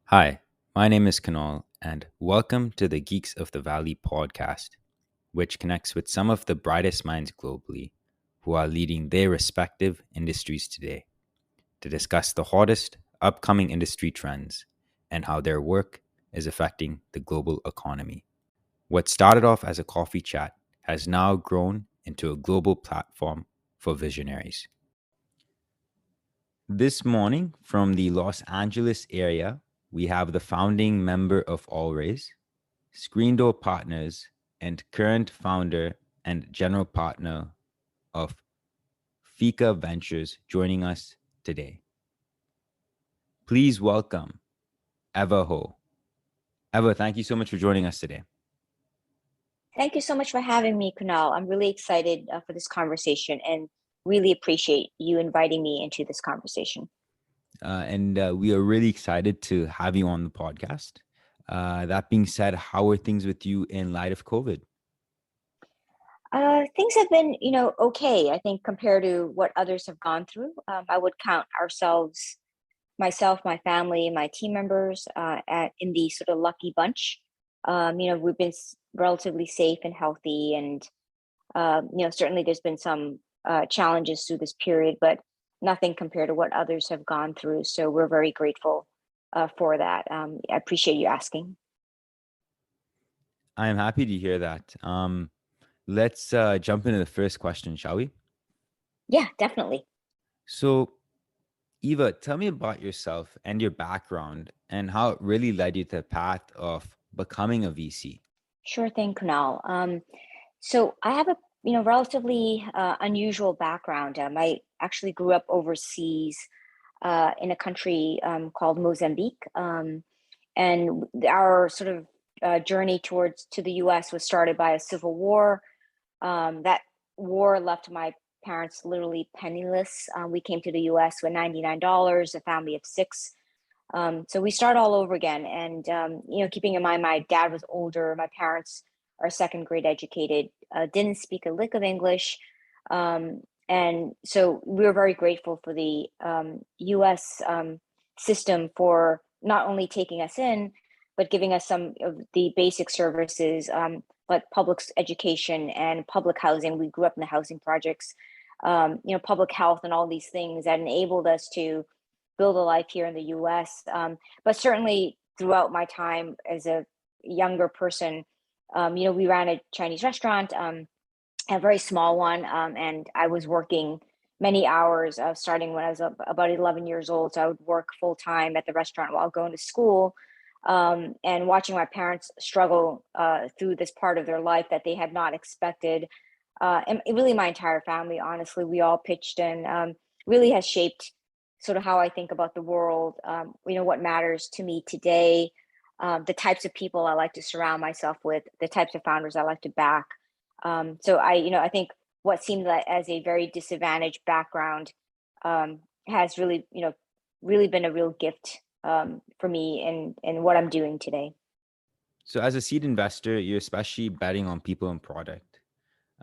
Hi, my name is Cornell, and welcome to the Geeks of the Valley podcast, which connects with some of the brightest minds globally who are leading their respective industries today to discuss the hottest upcoming industry trends and how their work is affecting the global economy. What started off as a coffee chat has now grown into a global platform for visionaries. This morning, from the Los Angeles area, we have the founding member of Allraise, Screen Door Partners, and current founder and general partner of Fika Ventures joining us today. Please welcome Eva Ho. Eva, thank you so much for joining us today. Thank you so much for having me, Kunal. I'm really excited for this conversation and really appreciate you inviting me into this conversation. And we are really excited to have you on the podcast. That being said, how are things with you in light of COVID? Things have been, okay. I think compared to what others have gone through, I would count myself, my family, my team members, in the sort of lucky bunch. We've been relatively safe and healthy, and certainly there's been some challenges through this period, but nothing compared to what others have gone through. So we're very grateful for that. I appreciate you asking. I am happy to hear that. Let's jump into the first question, shall we? Yeah, definitely. So, Eva, tell me about yourself and your background and how it really led you to the path of becoming a VC. Sure thing, Kunal. So I have a relatively unusual background. I actually grew up overseas in a country called Mozambique, and our sort of journey towards to the U.S. was started by a civil war. That war left my parents literally penniless. We came to the U.S. with $99, a family of six. So we start all over again. And, keeping in mind, my dad was older. My parents are second grade educated, didn't speak a lick of English. And so we were very grateful for the US system for not only taking us in, but giving us some of the basic services like public education and public housing. We grew up in the housing projects, public health and all these things that enabled us to build a life here in the US. But certainly throughout my time as a younger person, we ran a Chinese restaurant, a very small one, and I was working many hours, starting when I was about 11 years old. So I would work full time at the restaurant while going to school, and watching my parents struggle through this part of their life that they had not expected. And really, my entire family, honestly, we all pitched in. Really has shaped sort of how I think about the world. What matters to me today, the types of people I like to surround myself with, the types of founders I like to back. So I think what seemed like as a very disadvantaged background has really been a real gift for me in what I'm doing today. So, as a seed investor, you're especially betting on people and product.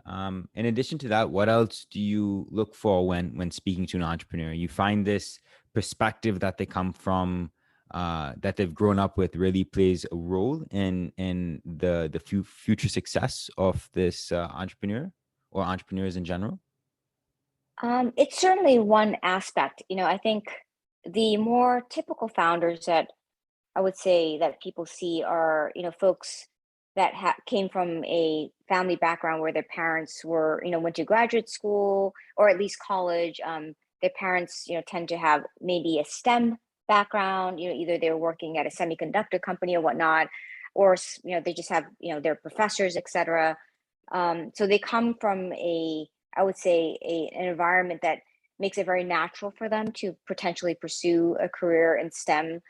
In addition to that, what else do you look for when speaking to an entrepreneur? You find this perspective that they come from, that they've grown up with, really plays a role in the future success of this entrepreneur or entrepreneurs in general. It's certainly one aspect. I think the more typical founders that I would say that people see are, folks that came from a family background where their parents were, went to graduate school or at least college. Their parents, tend to have maybe a STEM background. Either they're working at a semiconductor company or whatnot, or they just have, their professors, etc. So they come from I would say, an environment that makes it very natural for them to potentially pursue a career in STEM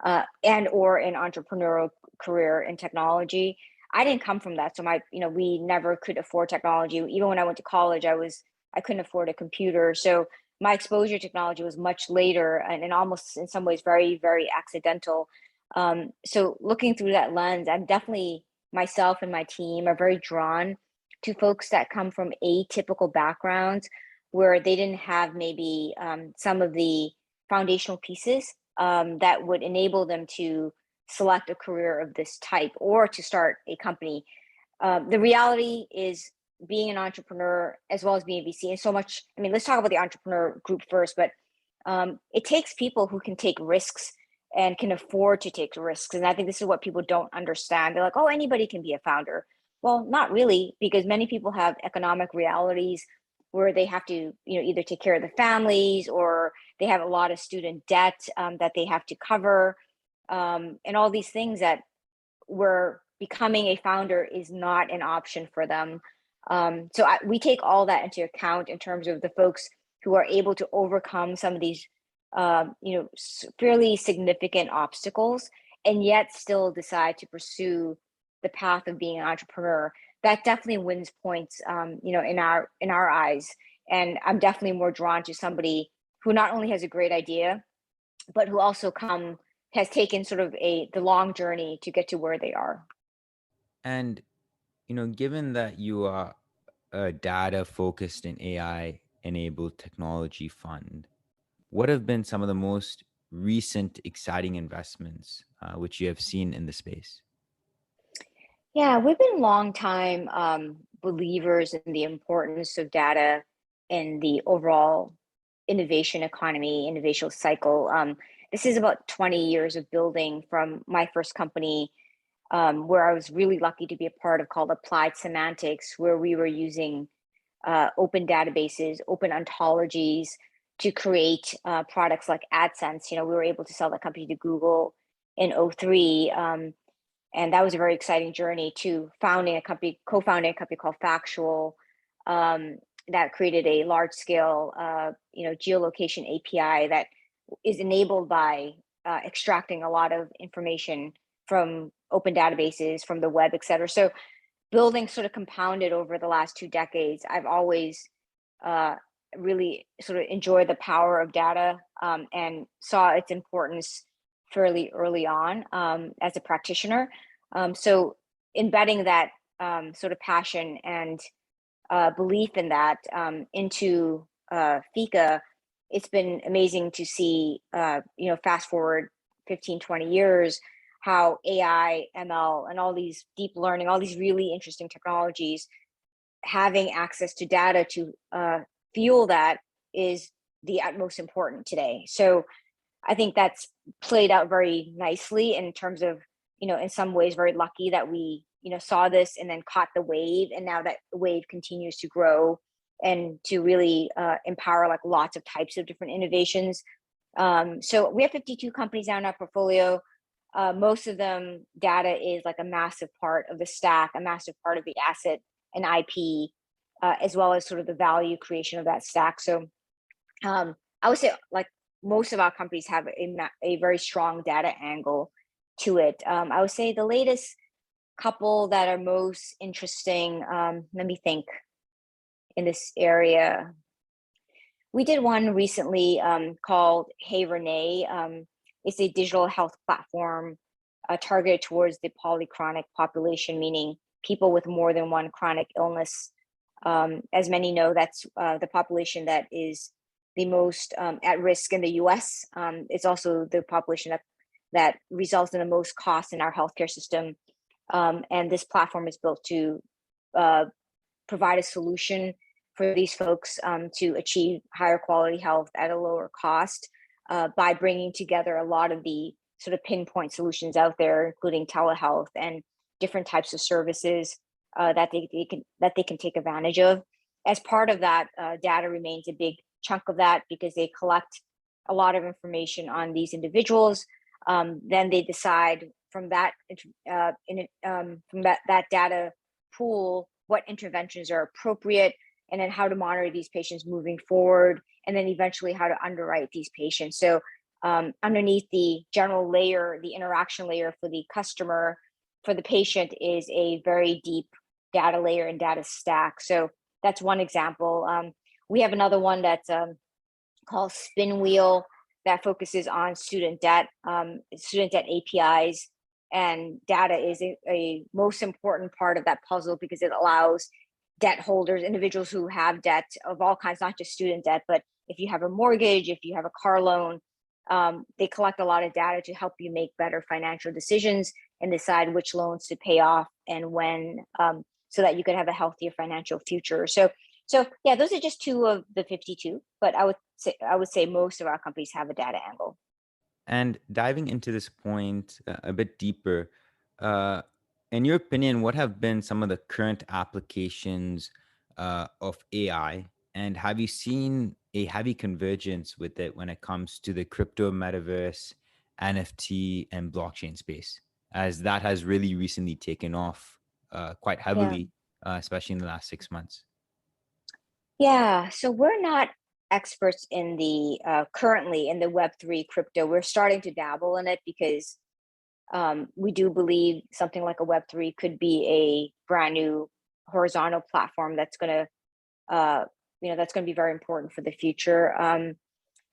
and or an entrepreneurial career in technology. I didn't come from that. So we never could afford technology. Even when I went to college, I couldn't afford a computer. So my exposure to technology was much later and almost in some ways very, very accidental. So looking through that lens, I'm definitely myself and my team are very drawn to folks that come from atypical backgrounds where they didn't have maybe some of the foundational pieces that would enable them to select a career of this type or to start a company. The reality is being an entrepreneur as well as being a VC and so much. I mean, let's talk about the entrepreneur group first, but it takes people who can take risks and can afford to take risks. And I think this is what people don't understand. They're like, oh, anybody can be a founder. Well, not really, because many people have economic realities where they have to, either take care of the families or they have a lot of student debt that they have to cover, and all these things that where becoming a founder is not an option for them. We take all that into account in terms of the folks who are able to overcome some of these, fairly significant obstacles, and yet still decide to pursue the path of being an entrepreneur. That definitely wins points, in our eyes. And I'm definitely more drawn to somebody who not only has a great idea, but who also has taken sort of the long journey to get to where they are. And, given that you are a data focused and AI enabled technology fund, what have been some of the most recent exciting investments which you have seen in the space? Yeah, we've been long time believers in the importance of data in the overall innovation economy, innovation cycle. This is about 20 years of building from my first company, where I was really lucky to be a part of, called Applied Semantics, where we were using open databases, open ontologies to create products like AdSense. We were able to sell that company to Google in '03. And that was a very exciting journey to co-founding a company called Factual, that created a large scale, geolocation API that is enabled by extracting a lot of information from open databases, from the web, et cetera. So building sort of compounded over the last 2 decades. I've always really sort of enjoyed the power of data, and saw its importance fairly early on as a practitioner. So embedding that sort of passion and belief in that into Fika, it's been amazing to see, fast forward 15, 20 years, how AI, ML, and all these deep learning, all these really interesting technologies, having access to data to fuel that is the utmost important today. So I think that's played out very nicely in terms of, in some ways very lucky that we, saw this and then caught the wave. And now that wave continues to grow and to really empower like lots of types of different innovations. So we have 52 companies now in our portfolio. Most of them, data is like a massive part of the stack, a massive part of the asset and IP, as well as sort of the value creation of that stack. So I would say like most of our companies have a very strong data angle to it. I would say the latest couple that are most interesting, let me think, in this area. We did one recently called Hey Renee. It's a digital health platform targeted towards the polychronic population, meaning people with more than one chronic illness. As many know, that's the population that is the most at risk in the US. It's also the population that results in the most cost in our healthcare system. And this platform is built to provide a solution for these folks to achieve higher quality health at a lower cost by bringing together a lot of the sort of pinpoint solutions out there, including telehealth and different types of services that they can take advantage of. As part of that, data remains a big chunk of that because they collect a lot of information on these individuals. Then they decide from that that data pool what interventions are appropriate, and then how to monitor these patients moving forward, and then eventually how to underwrite these patients. So underneath the general layer, the interaction layer for the customer, for the patient, is a very deep data layer and data stack. So that's one example. We have another one that's called Spinwheel that focuses on student debt APIs. And data is a most important part of that puzzle because it allows debt holders, individuals who have debt of all kinds, not just student debt, but if you have a mortgage, if you have a car loan, They collect a lot of data to help you make better financial decisions and decide which loans to pay off and when, so that you could have a healthier financial future. So yeah, those are just two of the 52, but I would say most of our companies have a data angle. And diving into this point a bit deeper, uh, in your opinion, what have been some of the current applications of AI? And have you seen a heavy convergence with it when it comes to the crypto metaverse, NFT, and blockchain space, as that has really recently taken off quite Yeah. heavily, especially in the last 6 months? Yeah, so we're not experts in the currently in the Web3 crypto. We're starting to dabble in it because we do believe something like a Web3 could be a brand new horizontal platform that's going to, that's going to be very important for the future.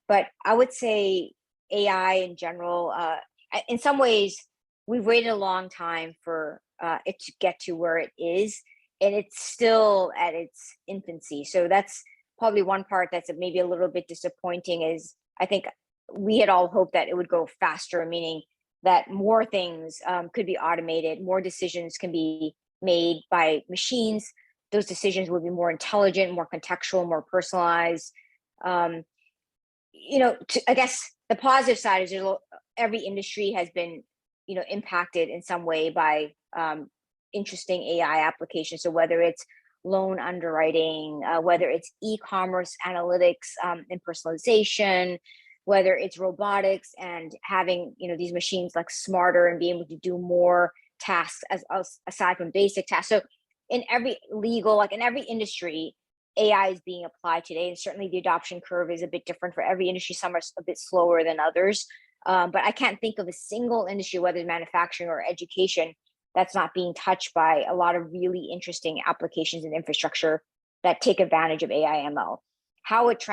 But I would say AI in general, in some ways, we've waited a long time for it to get to where it is, and it's still at its infancy. So that's probably one part that's maybe a little bit disappointing. Is I think we had all hoped that it would go faster, meaning that more things could be automated, more decisions can be made by machines. Those decisions would be more intelligent, more contextual, more personalized. Um, I guess the positive side is every industry has been, impacted in some way by interesting AI applications. So whether it's loan underwriting, whether it's e-commerce analytics and personalization, whether it's robotics and having these machines like smarter and being able to do more tasks as aside from basic tasks. So in every legal, like in every industry, AI is being applied today, and certainly the adoption curve is a bit different for every industry. Some are a bit slower than others, but I can't think of a single industry, whether it's manufacturing or education, that's not being touched by a lot of really interesting applications and infrastructure that take advantage of AI ML. How it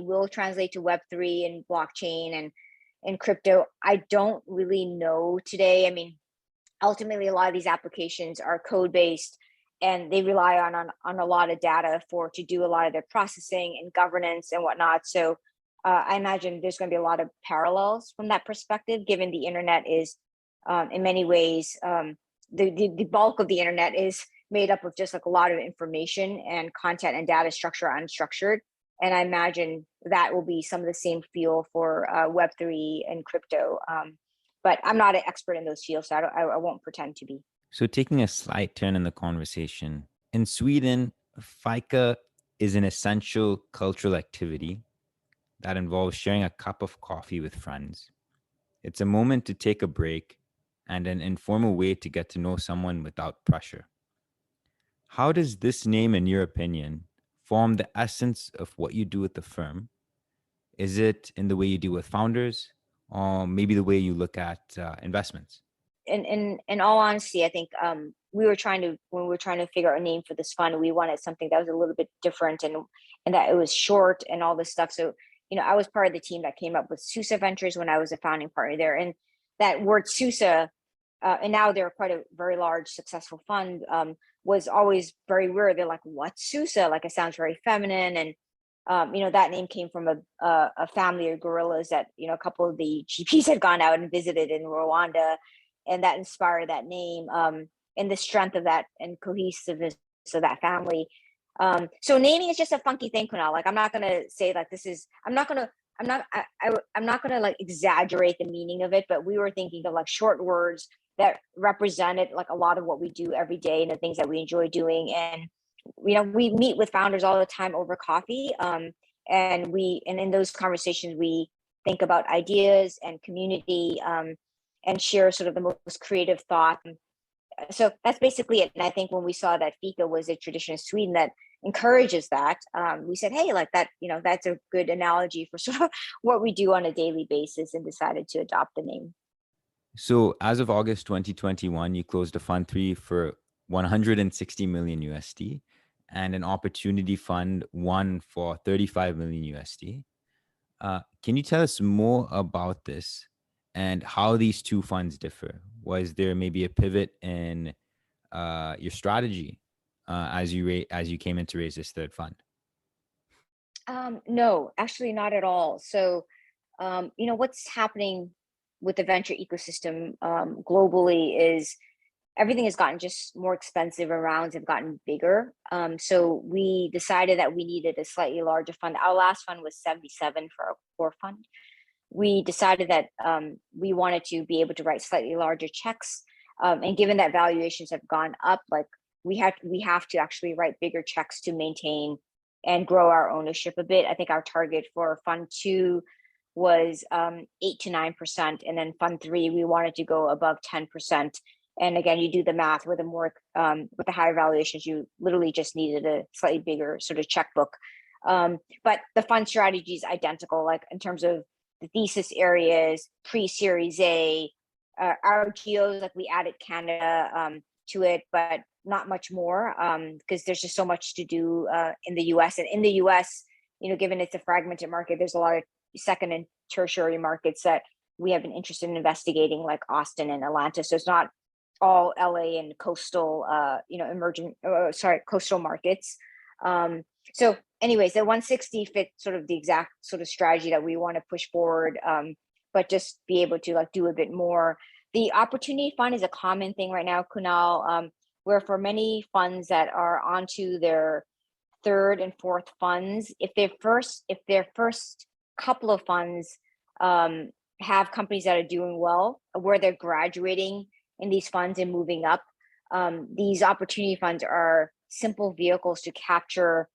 will translate to Web3 and blockchain and crypto, I don't really know today. I mean, ultimately a lot of these applications are code based and they rely on a lot of data to do a lot of their processing and governance and whatnot. So I imagine there's going to be a lot of parallels from that perspective, given the internet is in many ways the bulk of the internet is made up of just like a lot of information and content and data structure unstructured. And I imagine that will be some of the same feel for Web3 and crypto. But I'm not an expert in those fields, so I won't pretend to be. So, taking a slight turn in the conversation, in Sweden, Fika is an essential cultural activity that involves sharing a cup of coffee with friends. It's a moment to take a break and an informal way to get to know someone without pressure. How does this name, in your opinion, form the essence of what you do with the firm? Is it in the way you deal with founders, or maybe the way you look at investments? In all honesty, I think when we were trying to figure out a name for this fund, we wanted something that was a little bit different and that it was short and all this stuff. So, I was part of the team that came up with Susa Ventures when I was a founding partner there. And that word Susa, and now they're quite a very large, successful fund, was always very weird. They're like, "What's Susa?" Like it sounds very feminine, and that name came from a family of gorillas that a couple of the GPs had gone out and visited in Rwanda, and that inspired that name, and the strength of that and cohesiveness of that family. So naming is just a funky thing, Kunal. Like I'm not gonna say like this is. I'm not gonna like exaggerate the meaning of it, but we were thinking of like short words that represented like a lot of what we do every day and the things that we enjoy doing. And we meet with founders all the time over coffee, and in those conversations we think about ideas and community, and share sort of the most creative thought. So that's basically it. And I think when we saw that Fika was a tradition in Sweden that encourages that, we said, hey, like that, that's a good analogy for sort of what we do on a daily basis, and decided to adopt the name. So, as of August 2021, you closed a fund three for 160 million USD and an opportunity fund one for 35 million USD. Can you tell us more about this and how these two funds differ? Was there maybe a pivot in your strategy as you came in to raise this third fund? No, actually not at all. So what's happening with the venture ecosystem globally is everything has gotten just more expensive and rounds have gotten bigger. So we decided that we needed a slightly larger fund. Our last fund was 77 for our core fund. We decided that we wanted to be able to write slightly larger checks. And given that valuations have gone up, like we have to actually write bigger checks to maintain and grow our ownership a bit. I think our target for fund 2 was 8 to 9%, and then fund 3 we wanted to go above 10%. And again, you do the math with with the higher valuations, you literally just needed a slightly bigger sort of checkbook. But the fund strategy is identical, like in terms of the thesis areas, pre-Series A, our geos, like we added Canada to it, but not much more because there's just so much to do in the US. And in the US, given it's a fragmented market, there's a lot of second and tertiary markets that we have been interested in investigating, like Austin and Atlanta. So it's not all LA and coastal, coastal markets. So anyways, the 160 fit sort of the exact sort of strategy that we want to push forward, but just be able to like do a bit more. The opportunity fund is a common thing right now, Kunal, where for many funds that are onto their third and fourth funds, if their first couple of funds have companies that are doing well, where they're graduating in these funds and moving up, these opportunity funds are simple vehicles to capture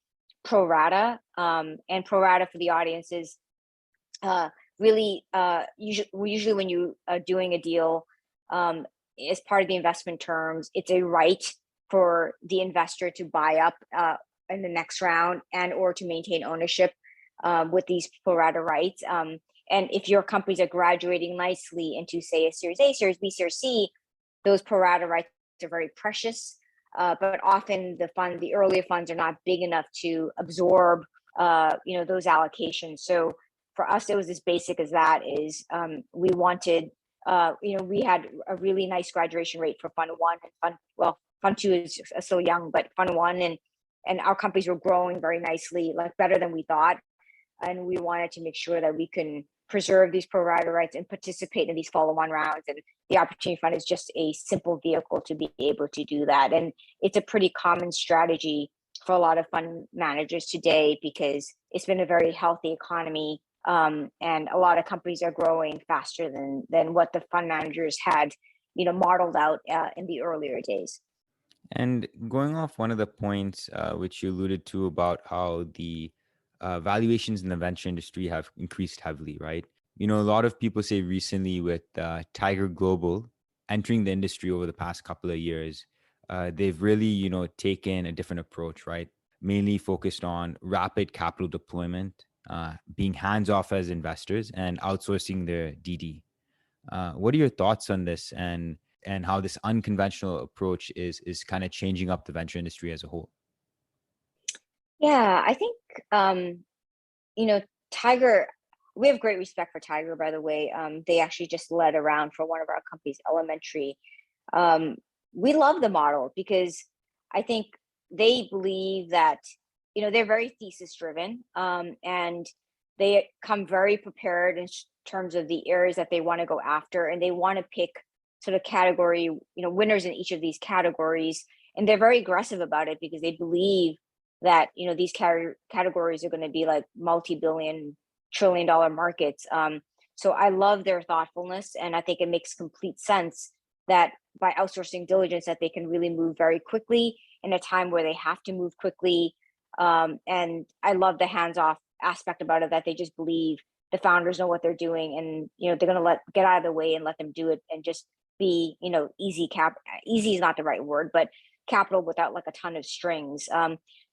pro rata. And pro rata for the audience is usually when you are doing a deal, as part of the investment terms, it's a right for the investor to buy up in the next round and or to maintain ownership with these pro rata rights. And if your companies are graduating nicely into, say, a Series A, Series B, Series C, those pro rata rights are very precious. But often the earlier funds are not big enough to absorb, those allocations. So for us, it was as basic as that. Is we wanted, we had a really nice graduation rate for fund 1 and fund 2 is still young, but fund 1 and our companies were growing very nicely, like better than we thought, and we wanted to make sure that we can preserve these pro rata rights and participate in these follow-on rounds. And the opportunity fund is just a simple vehicle to be able to do that. And it's a pretty common strategy for a lot of fund managers today because it's been a very healthy economy. And a lot of companies are growing faster than what the fund managers had, modeled out in the earlier days. And going off one of the points which you alluded to about how the valuations in the venture industry have increased heavily, right? A lot of people say recently with Tiger Global entering the industry over the past couple of years, they've really, taken a different approach, right? Mainly focused on rapid capital deployment, being hands-off as investors and outsourcing their DD. What are your thoughts on this and how this unconventional approach is kind of changing up the venture industry as a whole? Yeah, I think, Tiger, we have great respect for Tiger, by the way. They actually just led around for one of our companies, Elementary. We love the model because I think they believe that, they're very thesis driven, and they come very prepared in terms of the areas that they want to go after, and they want to pick sort of category, winners in each of these categories. And they're very aggressive about it because they believe that, these categories are going to be like multi-billion, trillion-dollar markets. So I love their thoughtfulness, and I think it makes complete sense that by outsourcing diligence that they can really move very quickly in a time where they have to move quickly. And I love the hands-off aspect about it, that they just believe the founders know what they're doing, and they're going to get out of the way and let them do it and just be easy is not the right word, but capital without like a ton of strings.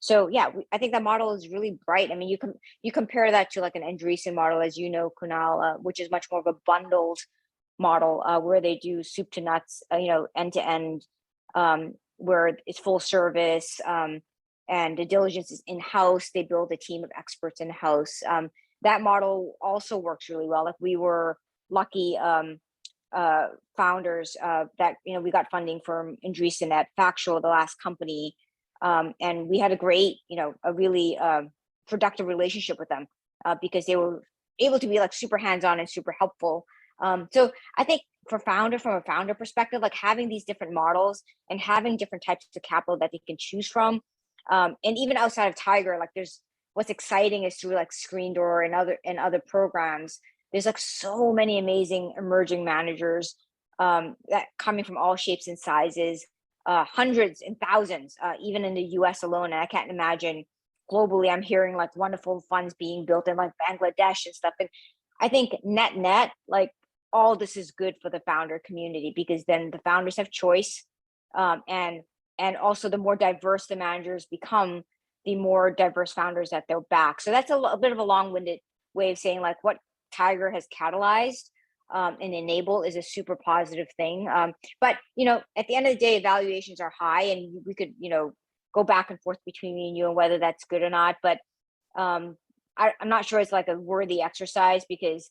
So yeah, I think that model is really bright. I mean, you compare that to like an Andreessen model, as you know, Kunal, which is much more of a bundled model where they do soup to nuts, end to end, where it's full service, and the diligence is in-house. They build a team of experts in-house. That model also works really well. Like we were lucky founders that we got funding from Andreessen at Factual, the last company, and we had a great, a really productive relationship with them because they were able to be like super hands-on and super helpful. So I think from a founder perspective, like having these different models and having different types of capital that they can choose from, and even outside of Tiger, like there's what's exciting is through like Screen Door and other programs. There's like so many amazing emerging managers that coming from all shapes and sizes, hundreds and thousands, even in the U.S. alone. And I can't imagine globally. I'm hearing like wonderful funds being built in like Bangladesh and stuff. And I think net, like all this is good for the founder community because then the founders have choice, and also the more diverse the managers become, the more diverse founders that they'll back. So that's a bit of a long-winded way of saying like what Tiger has catalyzed and enabled is a super positive thing. But at the end of the day, valuations are high, and we could go back and forth between me and you on whether that's good or not. But I'm not sure it's like a worthy exercise because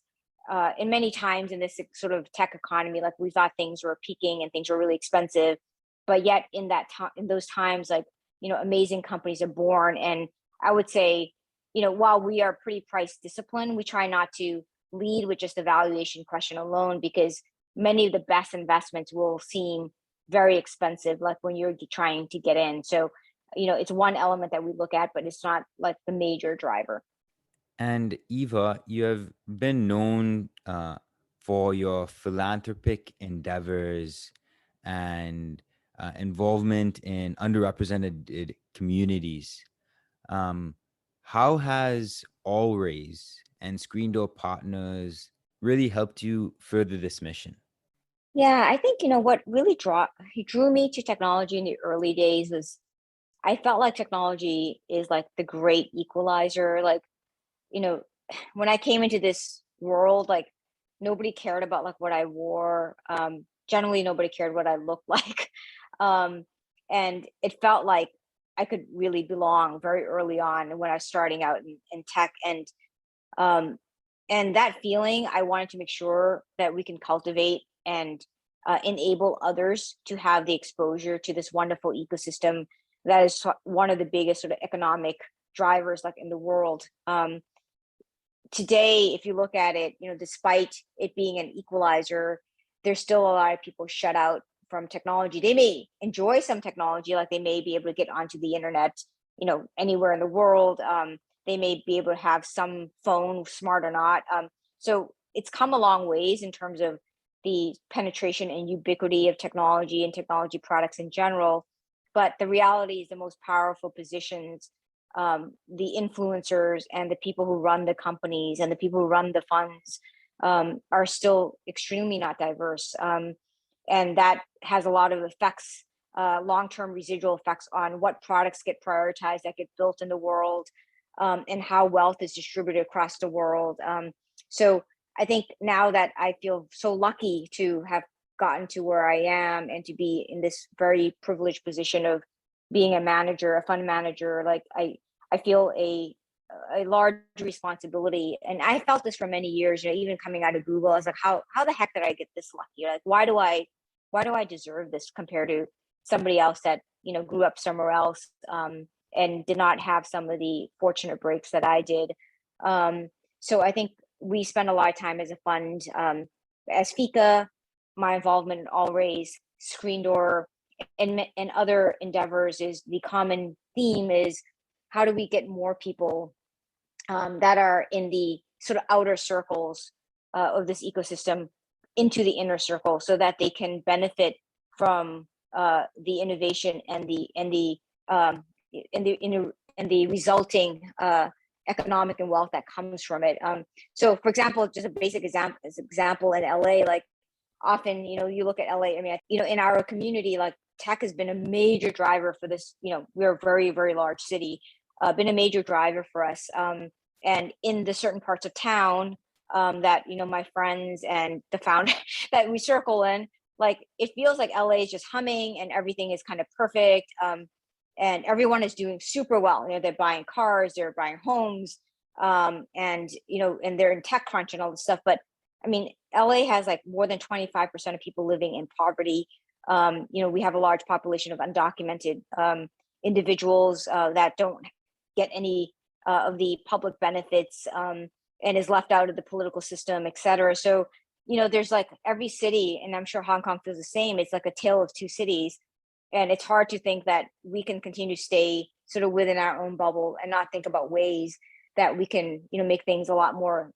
in many times in this sort of tech economy, like we thought things were peaking and things were really expensive, but yet in those times, like amazing companies are born. And I would say, while we are pretty price disciplined, we try not to lead with just the valuation question alone because many of the best investments will seem very expensive, like when you're trying to get in. So, it's one element that we look at, but it's not like the major driver. And Eva, you have been known for your philanthropic endeavors and involvement in underrepresented communities. Um, how has Allraise and Screen Door Partners really helped you further this mission? Yeah, I think what really drew me to technology in the early days was I felt like technology is like the great equalizer. Like, you know, when I came into this world, like nobody cared about like what I wore. Generally, nobody cared what I looked like. Um, and it felt like I could really belong very early on when I was starting out in tech. Um, and that feeling, I wanted to make sure that we can cultivate and enable others to have the exposure to this wonderful ecosystem that is one of the biggest sort of economic drivers like in the world. Today, if you look at it, despite it being an equalizer, there's still a lot of people shut out from technology. They may enjoy some technology, like they may be able to get onto the internet, anywhere in the world. They may be able to have some phone, smart or not. So it's come a long ways in terms of the penetration and ubiquity of technology and technology products in general. But the reality is the most powerful positions, the influencers and the people who run the companies and the people who run the funds are still extremely not diverse. And that has a lot of effects, long-term residual effects on what products get prioritized that get built in the world, and how wealth is distributed across the world. So I think now that I feel so lucky to have gotten to where I am and to be in this very privileged position of being a manager, a fund manager, like I feel a large responsibility. And I felt this for many years, even coming out of Google, I was like, how the heck did I get this lucky? Like, why do I deserve this compared to somebody else that, grew up somewhere else, and did not have some of the fortunate breaks that I did. So I think we spend a lot of time as a fund, as Fika, my involvement in Allraise, Screen Door, and other endeavors is the common theme is how do we get more people that are in the sort of outer circles of this ecosystem into the inner circle so that they can benefit from the innovation and the resulting economic and wealth that comes from it. So for example, just a basic example in LA, like often, you look at LA, I mean, in our community, like tech has been a major driver for this, we're a very, very large city, been a major driver for us. And in the certain parts of town that, my friends and the founder that we circle in, like, it feels like LA is just humming and everything is kind of perfect. And everyone is doing super well. They're buying cars, they're buying homes, and they're in tech crunch and all this stuff. But I mean, LA has like more than 25% of people living in poverty. We have a large population of undocumented individuals that don't get any of the public benefits. and is left out of the political system, et cetera. So, there's like every city, and I'm sure Hong Kong feels the same. It's like a tale of two cities. And it's hard to think that we can continue to stay sort of within our own bubble and not think about ways that we can, make things a lot more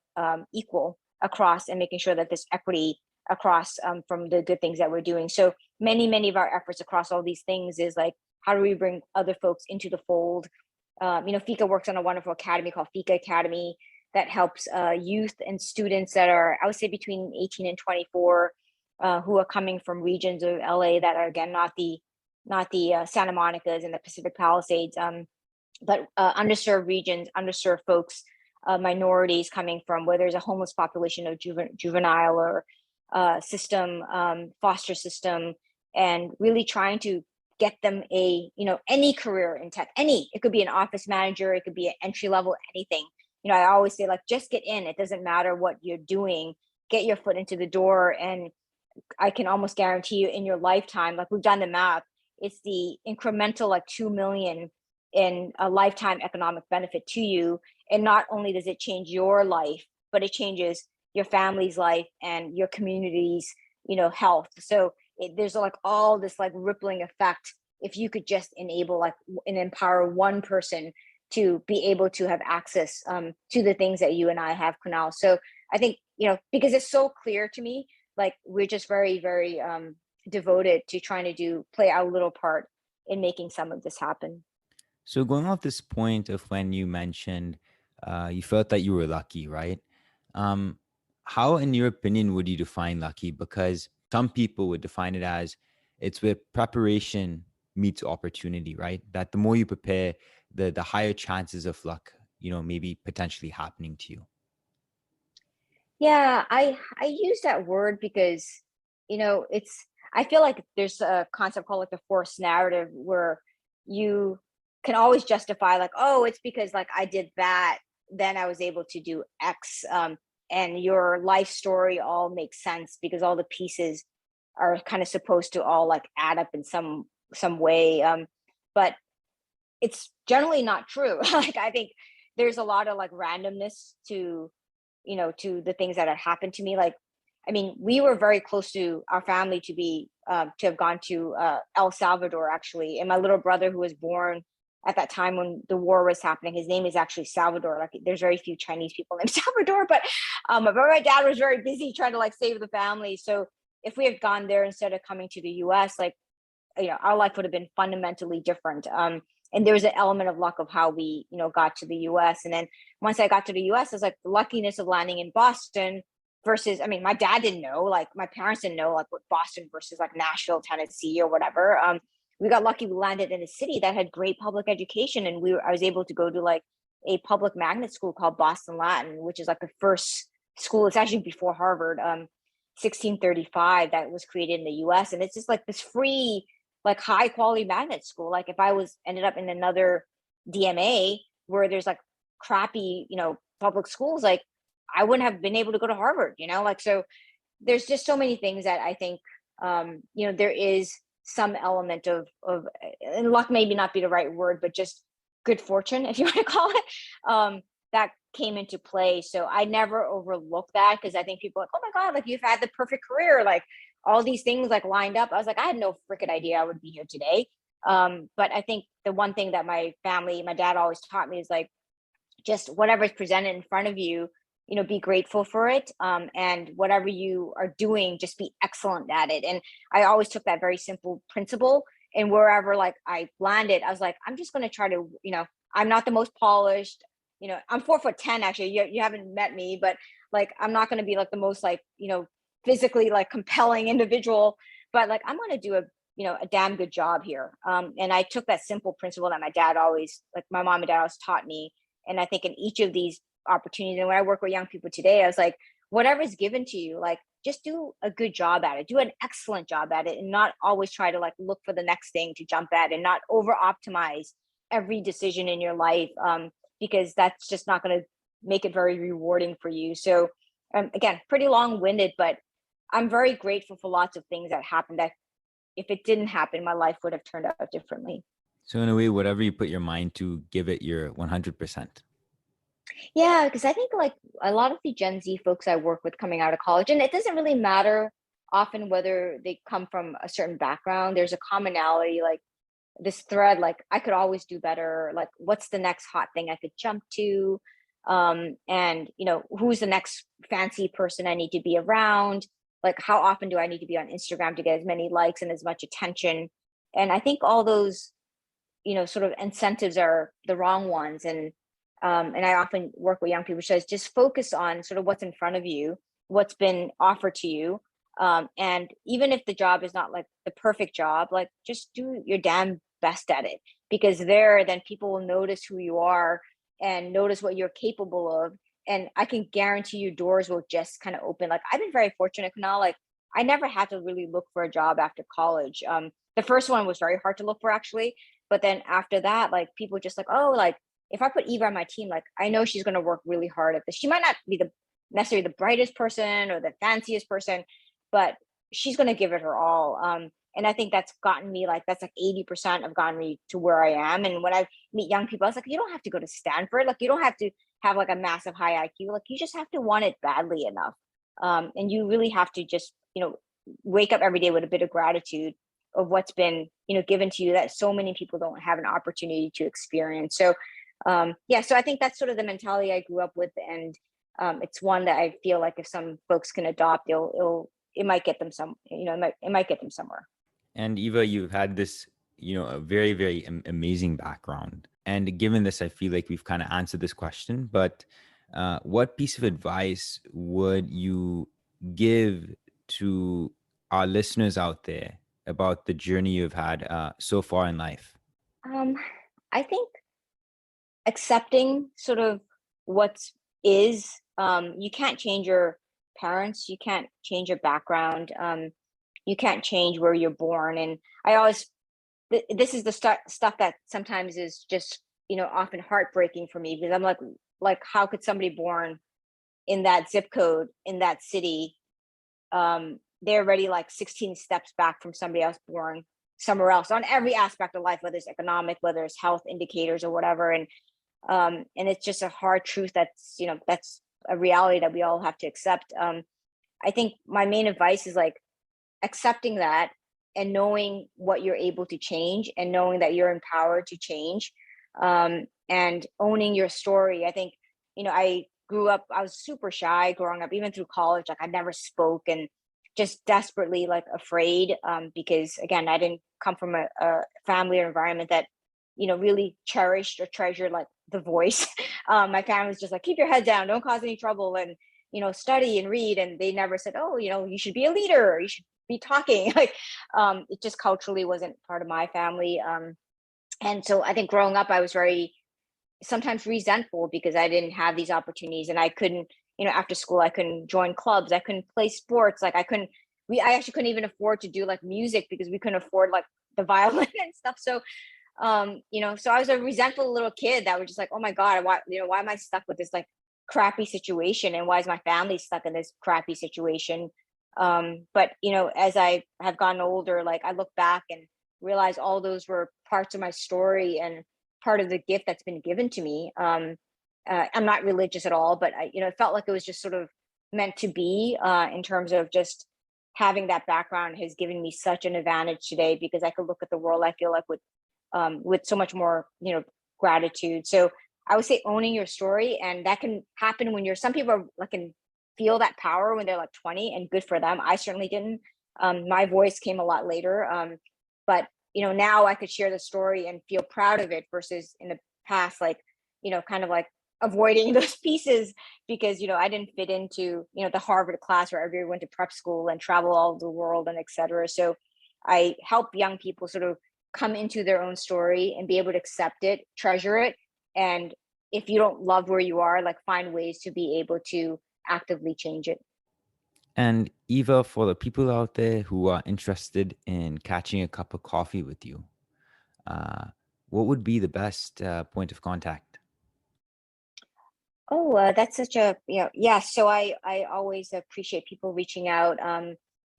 equal across, and making sure that there's equity across from the good things that we're doing. So many of our efforts across all these things is like, how do we bring other folks into the fold? Fika works on a wonderful academy called Fika Academy that helps youth and students that are, I would say, between 18 and 24, who are coming from regions of LA that are, again, not the Santa Monica's and the Pacific Palisades, but underserved regions, underserved folks, minorities coming from where there's a homeless population of juvenile or system, foster system, and really trying to get them any career in tech. It could be an office manager, it could be an entry level, anything. I always say, like, just get in. It doesn't matter what you're doing, get your foot into the door. And I can almost guarantee you in your lifetime, like we've done the math, it's the incremental like 2 million in a lifetime economic benefit to you. And not only does it change your life, but it changes your family's life and your community's, health. So there's like all this like rippling effect if you could just enable like and empower one person to be able to have access to the things that you and I have, Kunal. So I think, because it's so clear to me, like we're just very, very devoted to trying to play our little part in making some of this happen. So going off this point of when you mentioned you felt that you were lucky, right? Um, how, in your opinion, would you define lucky? Because some people would define it as it's where preparation meets opportunity, right? That the more you prepare, the higher chances of luck, maybe potentially happening to you. Yeah, I use that word because, I feel like there's a concept called like the forced narrative where you can always justify like, oh, it's because like I did that, then I was able to do X. And your life story all makes sense because all the pieces are kind of supposed to all like add up in some way. But it's generally not true. Like I think there's a lot of like randomness to to the things that have happened to me. Like, I mean, we were very close to our family to have gone to El Salvador actually, and my little brother who was born at that time when the war was happening, his name is actually Salvador. Like, there's very few Chinese people named Salvador, but my dad was very busy trying to like save the family. So if we had gone there instead of coming to the U.S., like, our life would have been fundamentally different. And there was an element of luck of how we, got to the U.S. And then once I got to the U.S., it's like the luckiness of landing in Boston versus, I mean, my dad didn't know, like my parents didn't know, like what Boston versus like Nashville, Tennessee, or whatever. We got lucky. We landed in a city that had great public education, and I was able to go to like a public magnet school called Boston Latin, which is like the first school. It's actually before Harvard, 1635, that was created in the U.S. And it's just like this free, like high quality magnet school. Like if I ended up in another DMA where there's like crappy, public schools, like I wouldn't have been able to go to Harvard, like, so there's just so many things that I think, there is some element of, and luck maybe not be the right word, but just good fortune, if you want to call it, that came into play. So I never overlook that because I think people are like, oh my God, like you've had the perfect career, like all these things like lined up. I was like, I had no freaking idea I would be here today. But I think the one thing that my dad always taught me is like, just whatever is presented in front of you, be grateful for it. And whatever you are doing, just be excellent at it. And I always took that very simple principle, and wherever like I landed, I was like, I'm just going to try to, I'm not the most polished, I'm 4'10" actually. You haven't met me, but like, I'm not going to be like the most like, physically like compelling individual, but like, I'm going to do a damn good job here. And I took that simple principle that my dad always, like my mom and dad always taught me. And I think in each of these opportunities, and when I work with young people today, I was like, whatever's given to you, like just do a good job at it, do an excellent job at it, and not always try to like look for the next thing to jump at, and not over optimize every decision in your life, because that's just not going to make it very rewarding for you. So again, pretty long-winded, but I'm very grateful for lots of things that happened that if it didn't happen, my life would have turned out differently. So in a way, whatever you put your mind to, give it your 100%. Yeah, because I think like a lot of the Gen Z folks I work with coming out of college, and it doesn't really matter often whether they come from a certain background. There's a commonality, like this thread, like I could always do better. Like, what's the next hot thing I could jump to? And who's the next fancy person I need to be around? Like, how often do I need to be on Instagram to get as many likes and as much attention? And I think all those sort of incentives are the wrong ones. And I often work with young people who says just focus on sort of what's in front of you, what's been offered to you. And even if the job is not like the perfect job, like just do your damn best at it, because there then people will notice who you are and notice what you're capable of. And I can guarantee you doors will just kind of open. Like I've been very fortunate now, like I never had to really look for a job after college. The first one was very hard to look for actually, but then after that, like people just like, oh, like if I put Eva on my team, like I know she's going to work really hard at this. She might not be the necessarily the brightest person or the fanciest person, but she's going to give it her all. And I think that's gotten me like that's like 80% of gotten me to where I am. And when I meet young people, I was like, you don't have to go to Stanford. Like you don't have to have like a massive high IQ. Like you just have to want it badly enough. And you really have to just wake up every day with a bit of gratitude of what's been given to you that so many people don't have an opportunity to experience. So yeah, so I think that's sort of the mentality I grew up with, and it's one that I feel like if some folks can adopt, it might get them it might get them somewhere. And Eva, you've had this, a very, very amazing background. And given this, I feel like we've kind of answered this question, but what piece of advice would you give to our listeners out there about the journey you've had so far in life? Um, I think accepting sort of what's is you can't change your parents, you can't change your background, you can't change where you're born. And I always this is the stuff that sometimes is just often heartbreaking for me, because I'm like how could somebody born in that zip code in that city, they're already like 16 steps back from somebody else born somewhere else on every aspect of life, whether it's economic, whether it's health indicators or whatever. And it's just a hard truth that's a reality that we all have to accept. I think my main advice is like accepting that and knowing what you're able to change and knowing that you're empowered to change, and owning your story. I think I grew up, I was super shy growing up, even through college. Like I never spoke and just desperately like afraid, because again, I didn't come from a family or environment that really cherished or treasured like the voice. My family was just like, keep your head down, don't cause any trouble, and study and read. And they never said, oh, you should be a leader, or you should be talking. Like it just culturally wasn't part of my family. And so I think growing up, I was very sometimes resentful because I didn't have these opportunities, and I couldn't, after school, I couldn't join clubs, I couldn't play sports, like I actually couldn't even afford to do like music because we couldn't afford like the violin and stuff. So so I was a resentful little kid that was just like, oh my God, why am I stuck with this like crappy situation? And why is my family stuck in this crappy situation? But as I have gotten older, like I look back and realize all those were parts of my story and part of the gift that's been given to me. I'm not religious at all, but it felt like it was just sort of meant to be, in terms of just having that background has given me such an advantage today, because I could look at the world, I feel like with so much more, gratitude. So I would say owning your story, and that can happen when some people are like can feel that power when they're like 20, and good for them. I certainly didn't. My voice came a lot later. But now I could share the story and feel proud of it, versus in the past, like, kind of like avoiding those pieces because, I didn't fit into, the Harvard class where everyone went to prep school and travel all over the world and et cetera. So I help young people sort of come into their own story and be able to accept it, treasure it. And if you don't love where you are, like find ways to be able to actively change it. And Eva, for the people out there who are interested in catching a cup of coffee with you, uh, what would be the best point of contact? Oh, that's such a, yeah. So I always appreciate people reaching out.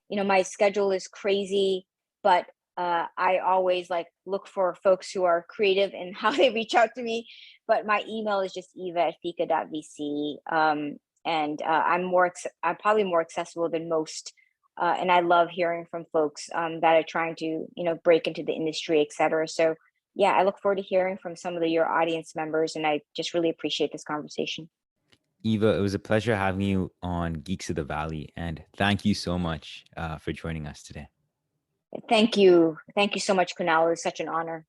My schedule is crazy, but I always like look for folks who are creative in how they reach out to me. But my email is just eva@fika.vc. And I'm probably more accessible than most. And I love hearing from folks that are trying to, break into the industry, et cetera. So yeah, I look forward to hearing from some of your audience members, and I just really appreciate this conversation. Eva, it was a pleasure having you on Geeks of the Valley, and thank you so much for joining us today. Thank you. Thank you so much, Kunal. It was such an honor.